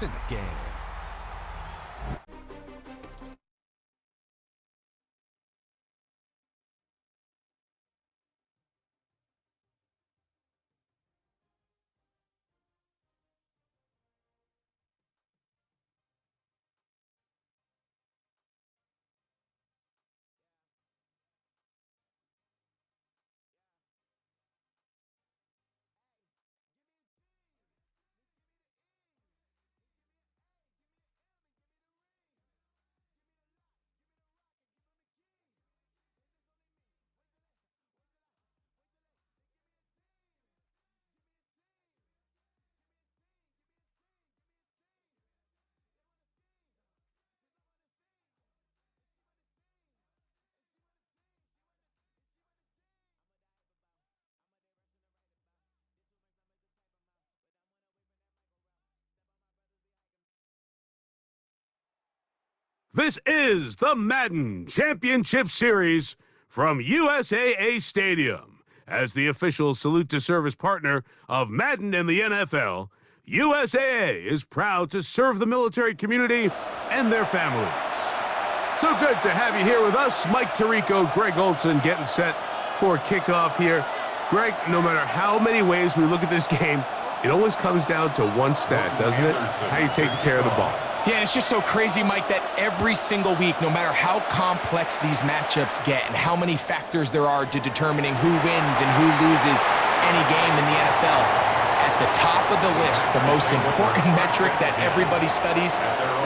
It's in the game. This is the Madden Championship Series from USAA Stadium. As the official salute to service partner of Madden and the NFL, USAA is proud to serve the military community and their families. So good to have you here with us. Mike Tirico, Greg Olson getting set for kickoff here. Greg, no matter how many ways we look at this game, it always comes down to one stat, doesn't it? How you taking care of the ball. Yeah, it's just so crazy, Mike, that every single week, no matter how complex these matchups get and how many factors there are to determining who wins and who loses any game in the NFL, at the top of the list, the most important metric that everybody studies,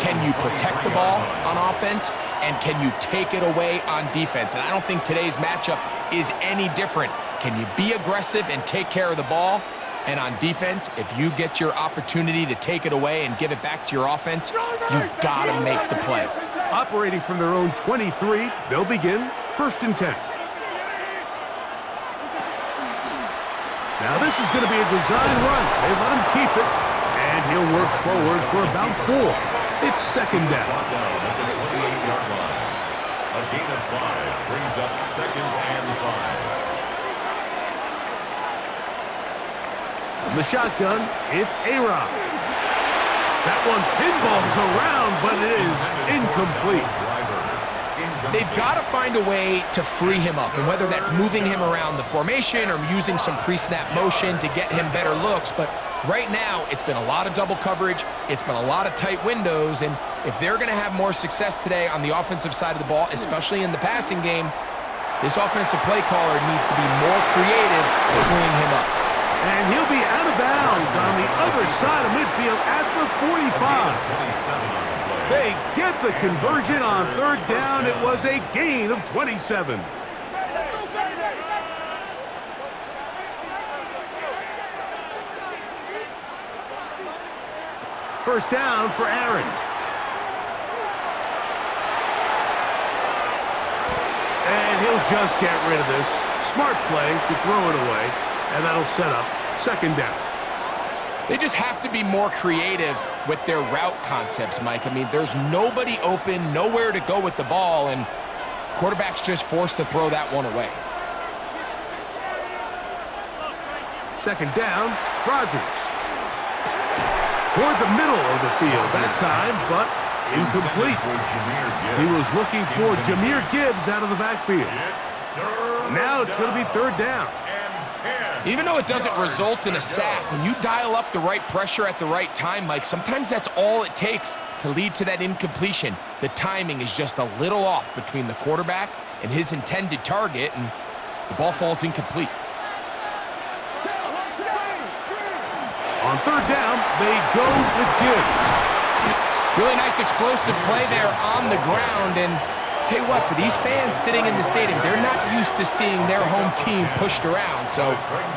can you protect the ball on offense and can you take it away on defense? And I don't think today's matchup is any different. Can you be aggressive and take care of the ball? And on defense, if you get your opportunity to take it away and give it back to your offense, you've got to make the play. Operating from their own 23, they'll begin 1st and 10. Now this is going to be a design run. They let him keep it, and he'll work forward for about 4. It's 2nd down. A gain of 5 brings up 2nd and 5. The shotgun, it's A-Rod. That one pinballs around, but it is incomplete. They've got to find a way to free him up, and whether that's moving him around the formation or using some pre-snap motion to get him better looks, but right now it's been a lot of double coverage, it's been a lot of tight windows, and if they're going to have more success today on the offensive side of the ball, especially in the passing game, this offensive play caller needs to be more creative freeing him up. And he'll be out of bounds on the other side of midfield at the 45. They get the conversion on 3rd down. It was a gain of 27. First down for Aaron. And he'll just get rid of this. Smart play to throw it away. And that'll set up 2nd down. They just have to be more creative with their route concepts, Mike. I mean, there's nobody open, nowhere to go with the ball, and quarterback's just forced to throw that one away. 2nd down, Rodgers. Toward the middle of the field that time, but incomplete. He was looking for Jahmyr Gibbs out of the backfield. Now it's going to be 3rd down. Even though it doesn't result in a sack, when you dial up the right pressure at the right time, Mike, sometimes that's all it takes to lead to that incompletion. The timing is just a little off between the quarterback and his intended target, and the ball falls incomplete. On 3rd down, they go with Gibbs. Really nice explosive play there on the ground, and tell you what, for these fans sitting in the stadium, they're not used to seeing their home team pushed around. So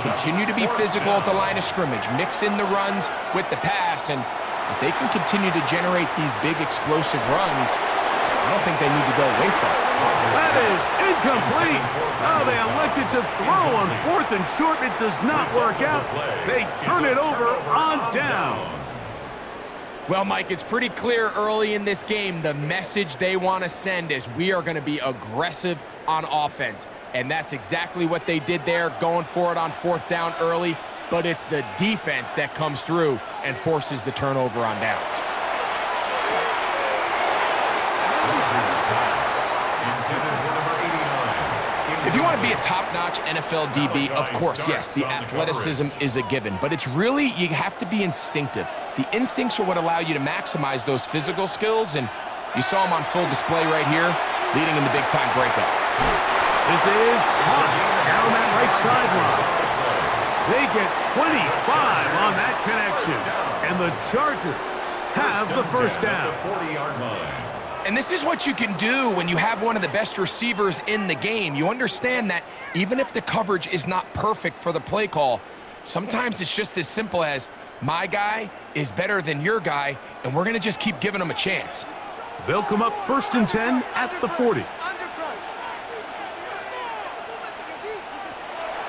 continue to be physical at the line of scrimmage. Mix in the runs with the pass. And if they can continue to generate these big explosive runs, I don't think they need to go away from it. That is incomplete. Oh, they elected to throw on 4th and short. It does not work out. They turn it over on down. Well, Mike, it's pretty clear early in this game the message they want to send is we are going to be aggressive on offense. And that's exactly what they did there, going for it on 4th down early. but it's the defense that comes through and forces the turnover on downs. If you want to be a top-notch NFL DB, of course, yes, the athleticism is a given, but it's really, you have to be instinctive. The instincts are what allow you to maximize those physical skills, and you saw them on full display right here, leading in the big-time breakup. This is caught down that right sideline. They get 25 on that connection, and the Chargers have the first down. 40-yard line. And this is what you can do when you have one of the best receivers in the game. You understand that even if the coverage is not perfect for the play call, sometimes it's just as simple as, my guy is better than your guy, and we're going to just keep giving him a chance. They'll come up 1st and 10 at the 40.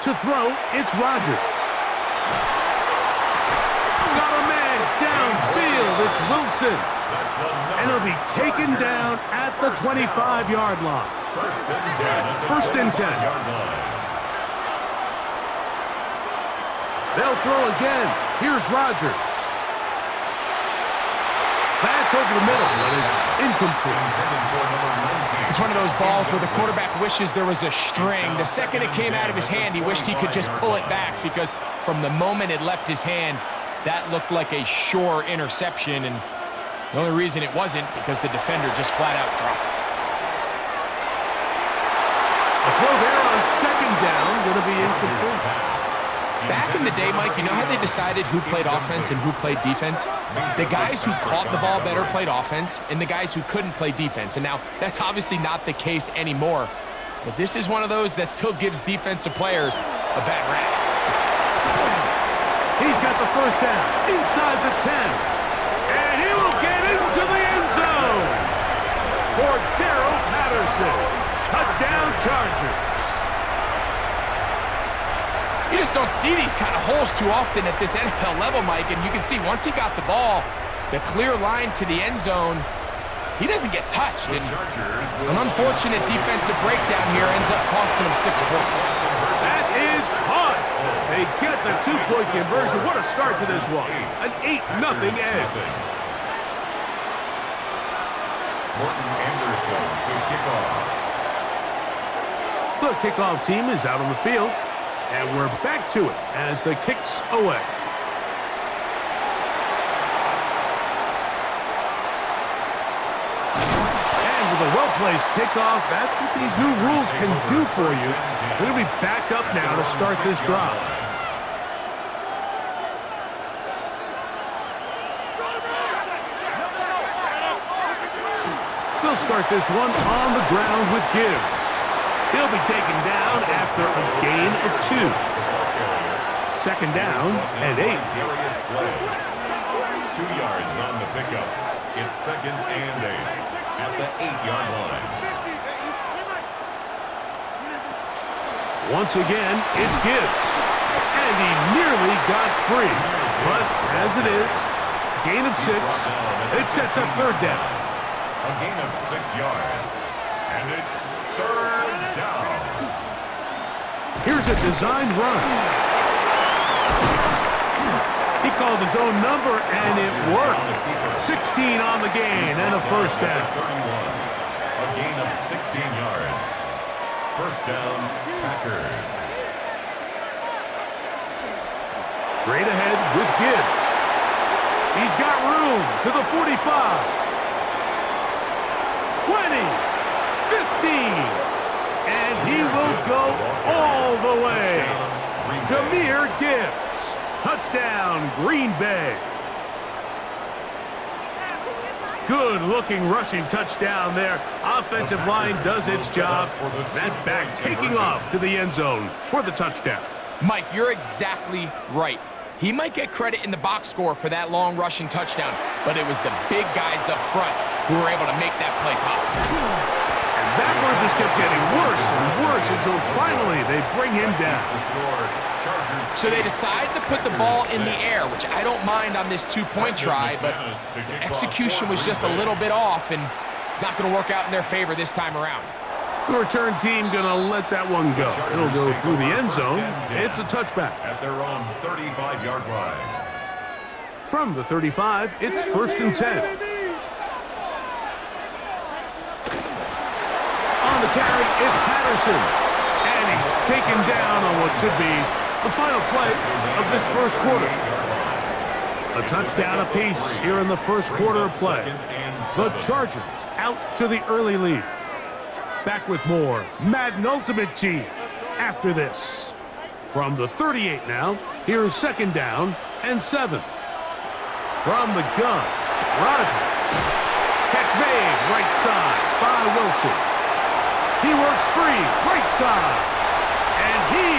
To throw, it's Rodgers. Got a man downfield, it's Wilson. And he'll be taken down at the 25-yard line. First and 10. They'll throw again. Here's Rodgers. That's over the middle, but it's incomplete. It's one of those balls where the quarterback wishes there was a string. The second it came out of his hand, he wished he could just pull it back, because from the moment it left his hand, that looked like a sure interception, and the only reason it wasn't because the defender just flat out dropped it. A throw there on second down, going to be incomplete. Back in the day, Mike, you know how they decided who played offense and who played defense? The guys who caught the ball better played offense, and the guys who couldn't play defense. And now, that's obviously not the case anymore. But this is one of those that still gives defensive players a bad rap. He's got the first down inside the 10. And he will get into the end zone for Darrell Patterson. Touchdown, Chargers. You just don't see these kind of holes too often at this NFL level, Mike, and you can see once he got the ball, the clear line to the end zone, he doesn't get touched. And an unfortunate defensive breakdown here ends up costing him 6 points. That is caught. They get the 2-point conversion. What a start to this one. An 8-0 edge. Morton Anderson to kick off. The kickoff team is out on the field. And we're back to it as the kick's away. And with a well-placed kickoff, that's what these new rules can do for you. We're going to be back up now to start this drive. They'll start this one on the ground with Gibbs. He'll be taken down after a gain of 2. Second down and 8. 2 yards on the pickup. It's 2nd and 8 at the 8-yard line. Once again, it's Gibbs. And he nearly got free. But as it is, gain of 6. It sets up third down. A gain of 6 yards. And it's third down. Here's a designed run. He called his own number, and it worked. 16 on the gain and a first down. 31. A gain of 16 yards. First down, Packers. Straight ahead with Gibbs. He's got room to the 45. 20. 15. And he will go all the way. Jahmyr Gibbs. Touchdown, Green Bay. Good-looking rushing touchdown there. Offensive line does its job. That back taking off to the end zone for the touchdown. Mike, you're exactly right. He might get credit in the box score for that long rushing touchdown, but it was the big guys up front who were able to make that play possible. That one just kept getting worse and worse until finally they bring him down. So they decide to put the ball in the air, which I don't mind on this 2-point try, but the execution was just a little bit off, and it's not going to work out in their favor this time around. The return team gonna let that one go. It'll go through the end zone. It's a touchback. At their own 35-yard line. From the 35, it's 1st and 10. On the carry, it's Patterson. And he's taken down on what should be the final play of this first quarter. A touchdown apiece here in the first quarter of play. The Chargers out to the early lead. Back with more Madden Ultimate Team after this. From the 38 now, here's 2nd down and 7. From the gun, Rodgers. Catch made, right side by Wilson. He works free, right side. And he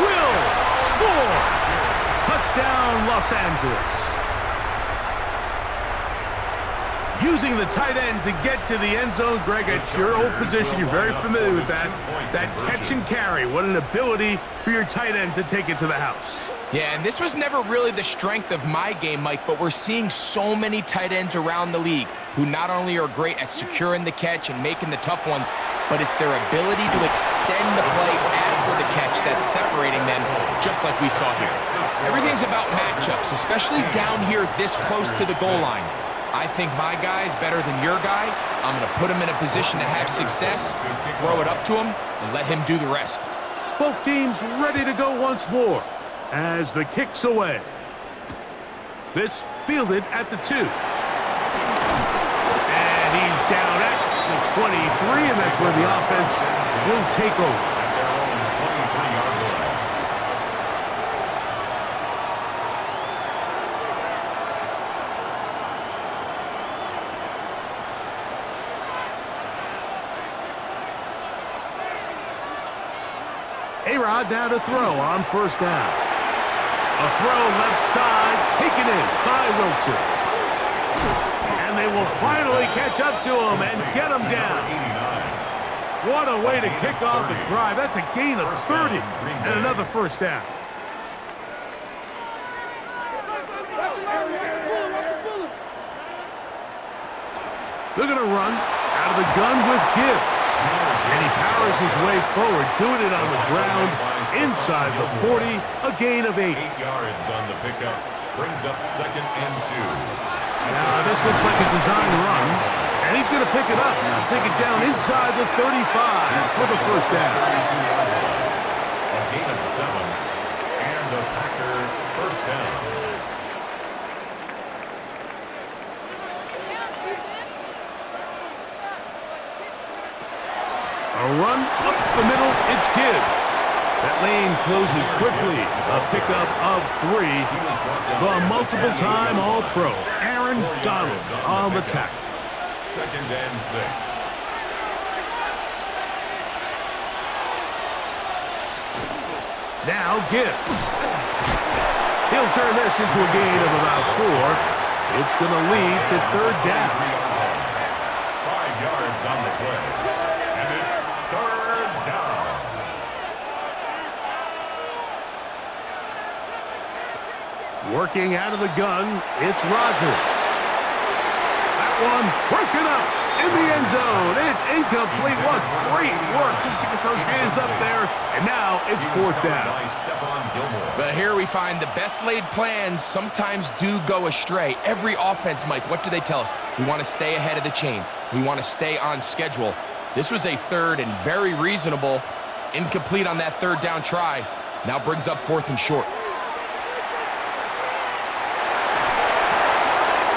will score. Touchdown, Los Angeles. Using the tight end to get to the end zone. Greg, at your old position, you're very familiar with that. That catch and carry. What an ability for your tight end to take it to the house. Yeah, and this was never really the strength of my game, Mike, but we're seeing so many tight ends around the league who not only are great at securing the catch and making the tough ones, but it's their ability to extend the play after the catch that's separating them, just like we saw here. Everything's about matchups, especially down here this close to the goal line. I think my guy's better than your guy. I'm going to put him in a position to have success, throw it up to him, and let him do the rest. Both teams ready to go once more as the kick's away. This fielded at the 2. And he's down at the 23, and that's where the offense will take over. A-Rod now to throw on 1st down. A throw left side, taken in by Wilson. And they will finally catch up to him and get him down. What a way to kick off a drive. That's a gain of 30 and another 1st down. They're going to run out of the gun with Gibbs. And he powers his way forward, doing it on the ground inside the 40, a gain of 8. 8 yards on the pickup, brings up 2nd and 2. Now this looks like a design run, and he's going to pick it up and take it down inside the 35 for the 1st down. A gain of 7, and a Packer 1st down. A run up the middle, it's Gibbs. That lane closes quickly. A pickup of 3. The multiple-time All-Pro, Aaron Donald, on the tackle. 2nd and 6. Now Gibbs. He'll turn this into a gain of about 4. It's going to lead to 3rd down. 5 yards on the play. And it's 3rd down. Working out of the gun, it's Rodgers. That one broken up in the end zone. It's incomplete. What great work just to get those hands up there. And now it's 4th down. But here we find the best laid plans sometimes do go astray. Every offense, Mike, what do they tell us? We want to stay ahead of the chains. We want to stay on schedule. This was a 3rd and very reasonable. Incomplete on that 3rd down try. Now brings up 4th and short.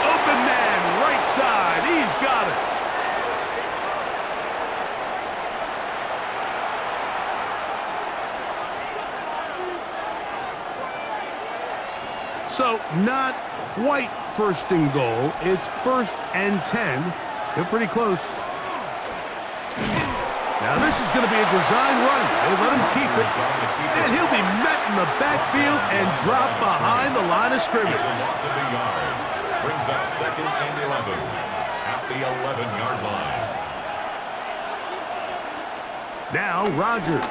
Open man, right side. He's got it. So not quite 1st and goal. It's 1st and 10. They're pretty close. Now this is going to be a design run. They let him keep it. And he'll be met in the backfield and dropped behind the line of scrimmage. Loss of a yard. Brings up 2nd and 11 at the 11-yard line. Now Rodgers.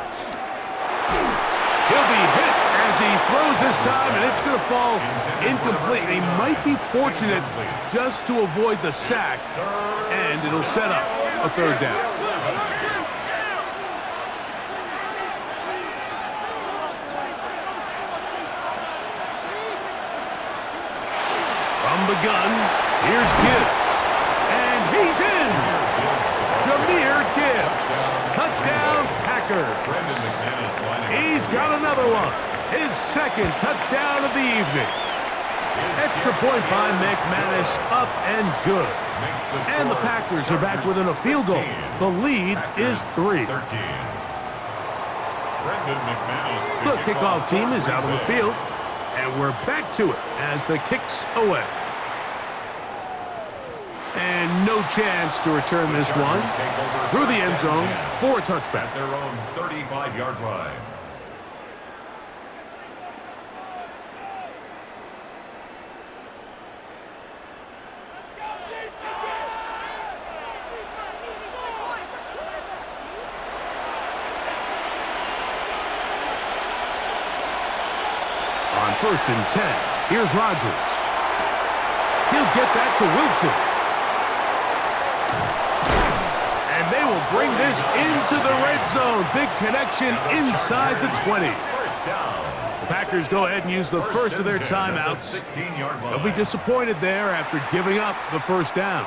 He'll be hit as he throws this time, and it's going to fall incomplete. He might be fortunate just to avoid the sack, and it'll set up a 3rd down. From the gun, here's Gibbs. And he's in! Jahmyr Gibbs. Touchdown, Packers. He's got another one. His second touchdown of the evening. Extra point by McManus, up and good. And the Packers are back within a field goal. The lead is 3. The kickoff team is out on the field, and we're back to it as the kick's away. And no chance to return this one through the end zone for a touchback. At their own 35-yard line. On 1st and 10, here's Rodgers. He'll get that to Wilson. And they will bring this into the red zone. Big connection inside the 20. The Packers go ahead and use the first of their timeouts. They'll be disappointed there after giving up the first down.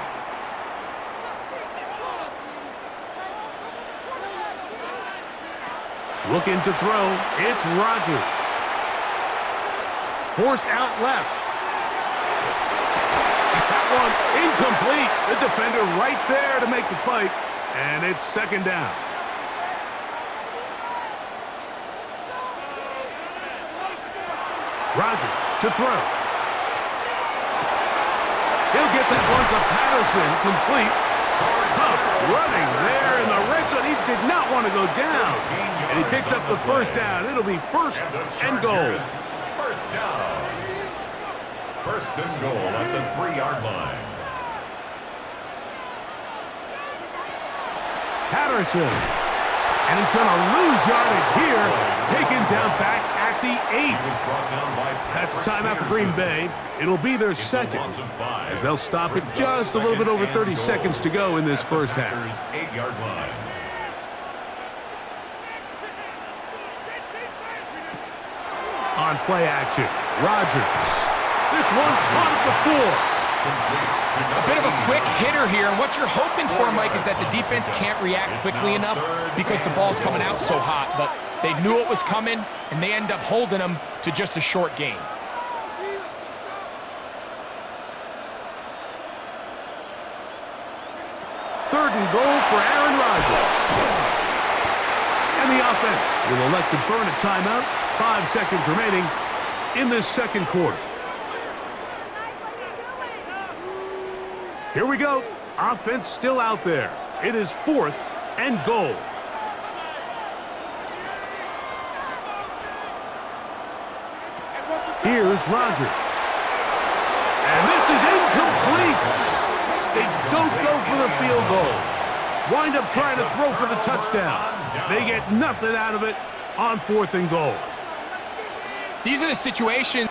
Looking to throw, it's Rodgers. Forced out left. That one incomplete. The defender right there to make the fight. And it's second down. Rodgers to throw. He'll get that one to Patterson, complete. Tough running there in the red zone. He did not want to go down. And he picks up the first down. It'll be first and goal. First down. First and goal at the 3-yard line. Patterson. And he's going to lose yardage here. Taken down back at the 8. That's timeout for Green Bay. It'll be their second, as they'll stop it just a little bit over 30 seconds to go in this first half. 8-yard line. On play action, Rodgers. This one caught at the 4. A bit of a quick hitter here, and what you're hoping for, Mike, is that the defense can't react quickly enough because the ball's coming out so hot, but they knew it was coming, and they end up holding them to just a short gain. Third and goal for Aaron Rodgers. And the offense will elect to burn a timeout. 5 seconds remaining in this second quarter. Here we go. Offense still out there. It is 4th and goal. Here's Rodgers. And this is incomplete. They don't go for the field goal. Wind up trying to throw for the touchdown. They get nothing out of it on 4th and goal. These are the situations.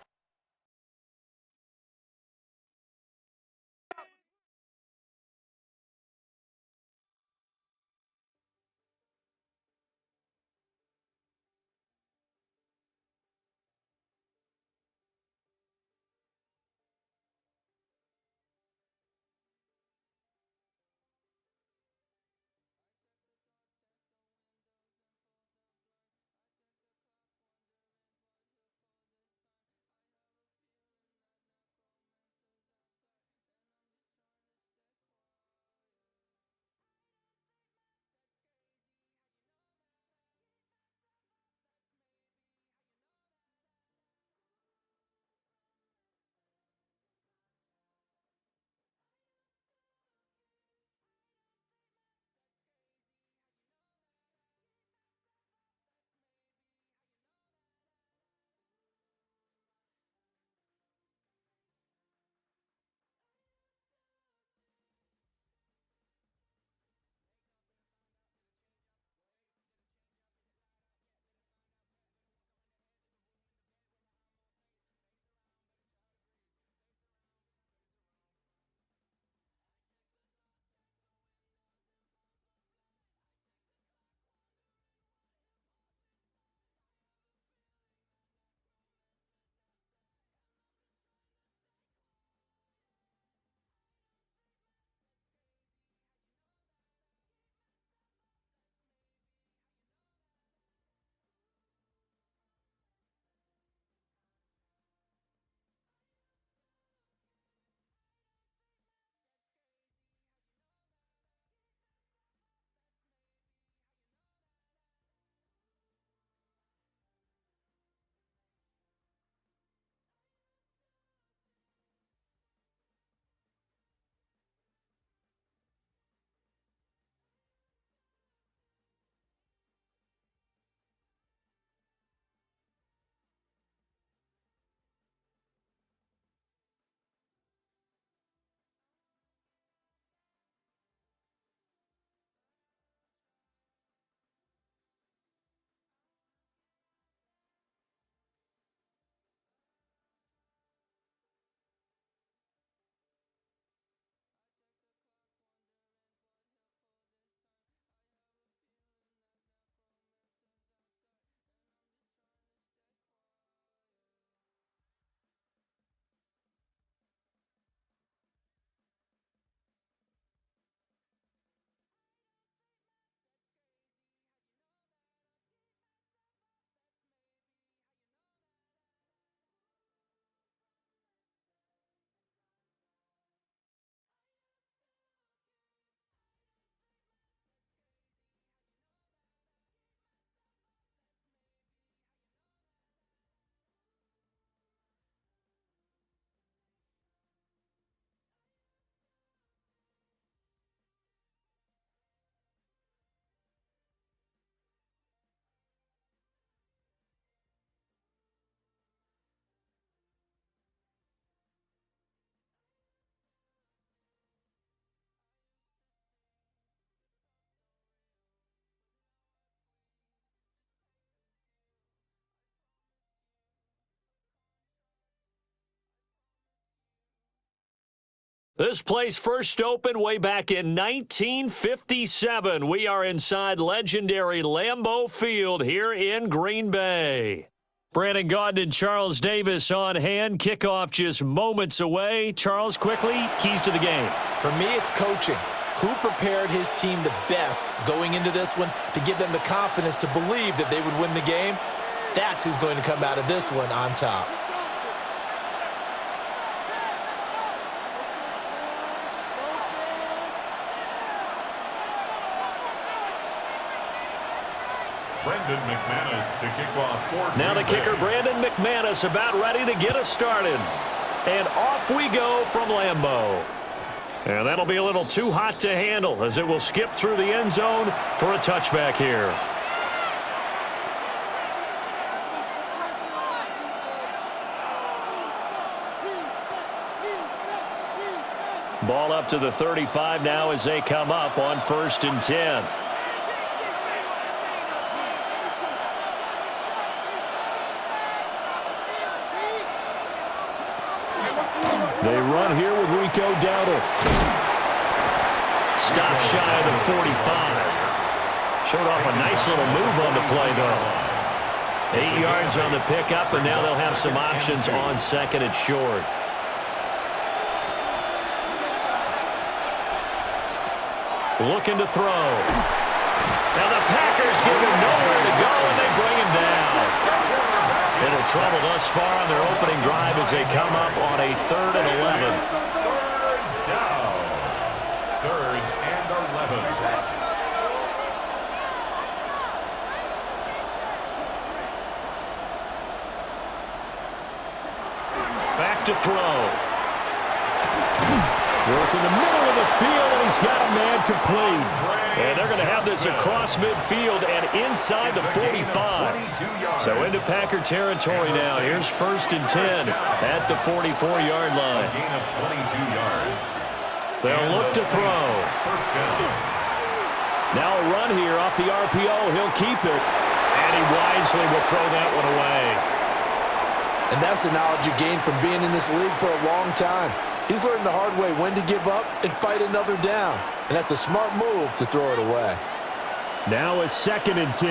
This place first opened way back in 1957. We are inside legendary Lambeau Field here in Green Bay. Brandon Gaudin and Charles Davis on hand. Kickoff just moments away. Charles, quickly, keys to the game. For me, it's coaching. Who prepared his team the best going into this one to give them the confidence to believe that they would win the game? That's who's going to come out of this one on top. Brendan McManus to kick off for Now the Green Bay. kicker, Brandon McManus, about ready to get us started. And off we go from Lambeau. And that'll be a little too hot to handle as it will skip through the end zone for a touchback here. Ball up to the 35 now as they come up on 1st and 10. They run here with Rico Dowdle. Stop shy of the 45. Showed off a nice little move on the play, though. 8 yards on the pickup, and now they'll have some options on 2nd and short. Looking to throw. Now the Packers give him nowhere to go, and they bring him down. Little trouble thus far on their opening drive as they come up on a 3rd and 11. Third down. 3rd and 11. Back to throw. Work in the middle of the field, and he's got a man complete. And they're going to have this across midfield and inside the 45. So into Packer territory now. Here's 1st and 10 at the 44-yard line. A gain of 22 yards. They'll look to throw. First down. Now a run here off the RPO. He'll keep it. And he wisely will throw that one away. And that's the knowledge you gain from being in this league for a long time. He's learned the hard way when to give up and fight another down. And that's a smart move to throw it away. Now a 2nd and 10.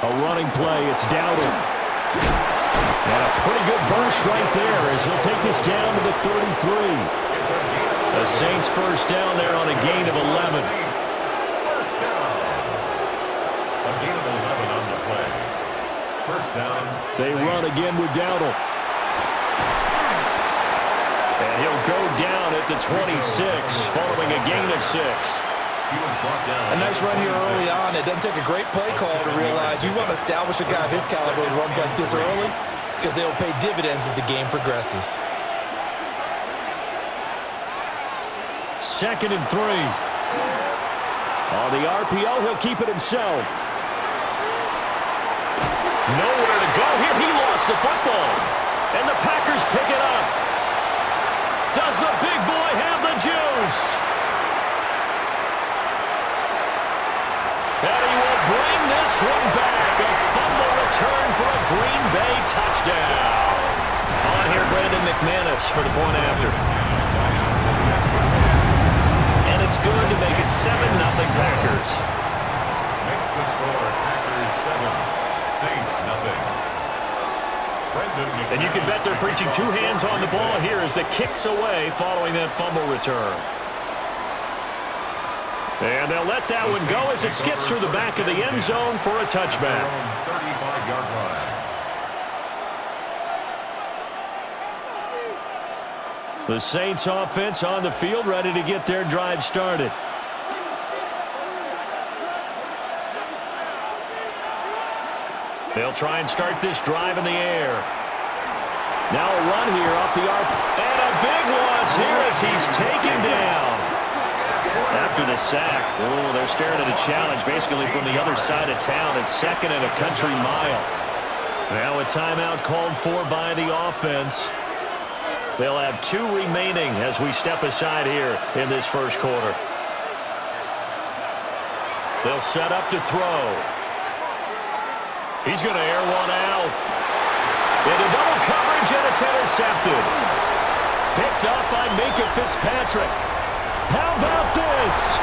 A running play. It's Dowdle. And a pretty good burst right there as he'll take this down to the 33. The Saints first down there on a gain of 11. First down. A gain of 11 on the play. First down. They run again with Dowdle. And he'll go down at the 26 following a gain of 6. A nice run here early on. It doesn't take a great play call to realize you want to establish a guy of his caliber who runs like this early because they will pay dividends as the game progresses. 2nd and 3. On the RPO, he'll keep it himself. Nowhere to go here. He lost the football. And the Packers pick it up. Does the big boy have the juice? And he will bring this one back. A fumble return for a Green Bay touchdown. On here, Brandon McManus for the point after. And it's good to make it 7-0 Packers. Makes the score Packers 7, Saints nothing. And you can bet they're preaching 2 hands on the ball here as the kick's away following that fumble return. And they'll let that one go as it skips through the back of the end zone for a touchback. 35-yard line. The Saints offense on the field ready to get their drive started. They'll try and start this drive in the air. Now a run here off the arc. And a big loss here as he's taken down. After the sack, they're staring at a challenge basically from the other side of town. It's 2nd and a country mile. Now a timeout called for by the offense. They'll have 2 remaining as we step aside here in this first quarter. They'll set up to throw. He's going to air one out. Into double coverage. range, and it's intercepted. Picked up by Minka Fitzpatrick. How about this?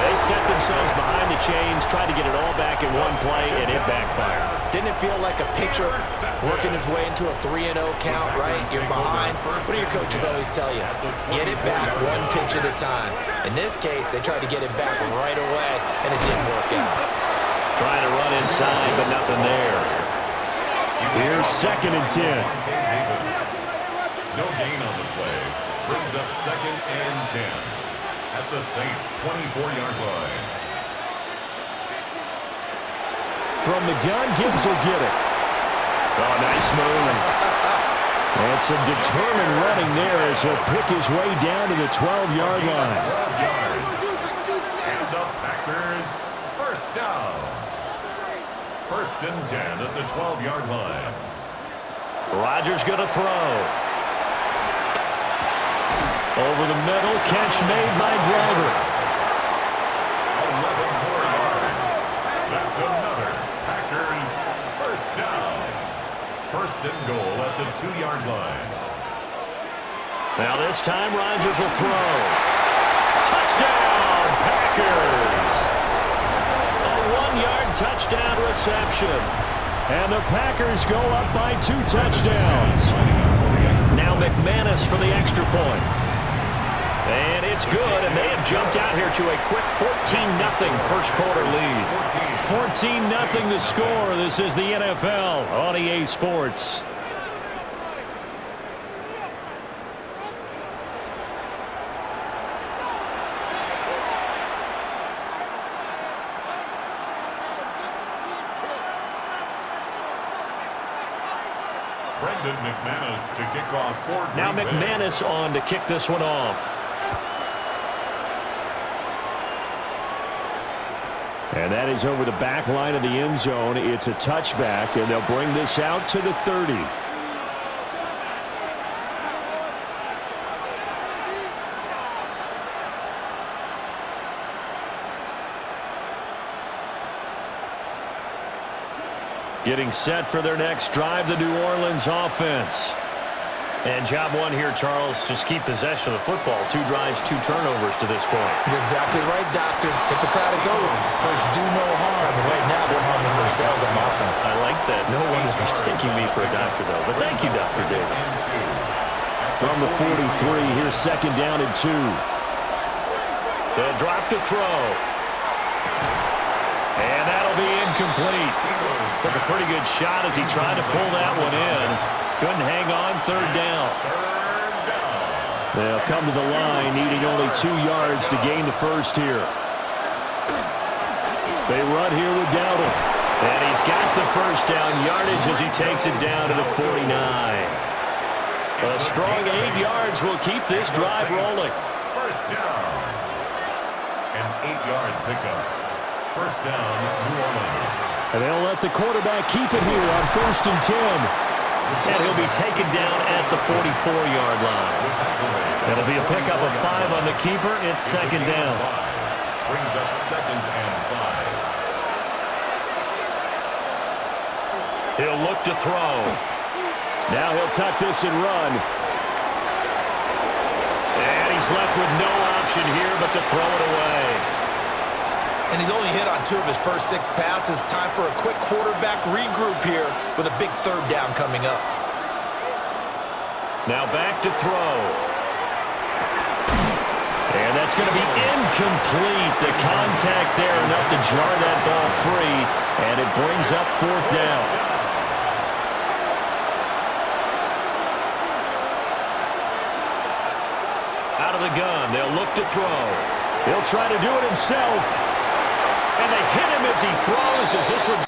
They set themselves behind the chains, tried to get it all back in one play, and it backfired. Didn't it feel like a pitcher working his way into a 3-0 count, right? You're behind. What do your coaches always tell you? Get it back one pitch at a time. In this case, they tried to get it back right away, and it didn't work out. Trying to run inside, but nothing there. Here's 2nd and 10. No gain on the play. Brings up 2nd and 10 at the Saints' 24-yard line. From the gun, Gibbs will get it. Oh, nice move. And some determined running there as he'll pick his way down to the 12-yard line. 12 yards. And the Packers, first down. 1st and 10 at the 12-yard line. Rodgers going to throw. Over the middle, catch made by Driver. 11 more yards. That's another Packers first down. 1st and goal at the 2-yard line. Now this time Rodgers will throw. Touchdown, Packers! A 1-yard touchdown reception. And the Packers go up by 2 touchdowns. Now McManus for the extra point. And it's good, and they have jumped out here to a quick 14-0 first quarter lead. 14-0 the score. This is the NFL on EA Sports. Brendan McManus to kick off for Now Green Bay. McManus on to kick this one off. And that is over the back line of the end zone. It's a touchback, and they'll bring this out to the 30. Getting set for their next drive, the New Orleans offense. And job one here, Charles, just keep possession of the football. 2 drives, 2 turnovers to this point. You're exactly right, Doctor. Hippocratic oath. First, do no harm. And right now, they're harming themselves on offense. I like that. No one is mistaking me for a doctor, though. But thank you, Dr. Davis. From the 43, here's 2nd down and 2. They'll drop to throw. And that'll be incomplete. Took a pretty good shot as he tried to pull that one in. Couldn't hang on, 3rd down. They'll come to the line, needing only 2 yards to gain the first here. They run here with Dowdle. And he's got the first down yardage as he takes it down to the 49. A strong 8 yards will keep this drive rolling. First down. An 8-yard pickup. First down, New Orleans. And they'll let the quarterback keep it here on 1st and 10. And he'll be taken down at the 44-yard line. It'll be a pickup of 5 on the keeper. It's 2nd down. Brings up 2nd and 5. He'll look to throw. Now he'll tuck this and run. And he's left with no option here but to throw it away. And he's only hit on 2 of his first 6 passes. Time for a quick quarterback regroup here with a big 3rd down coming up. Now back to throw. And that's going to be incomplete. The contact there enough to jar that ball free. And it brings up 4th down. Out of the gun, they'll look to throw. He'll try to do it himself. And they hit him as he throws as this one's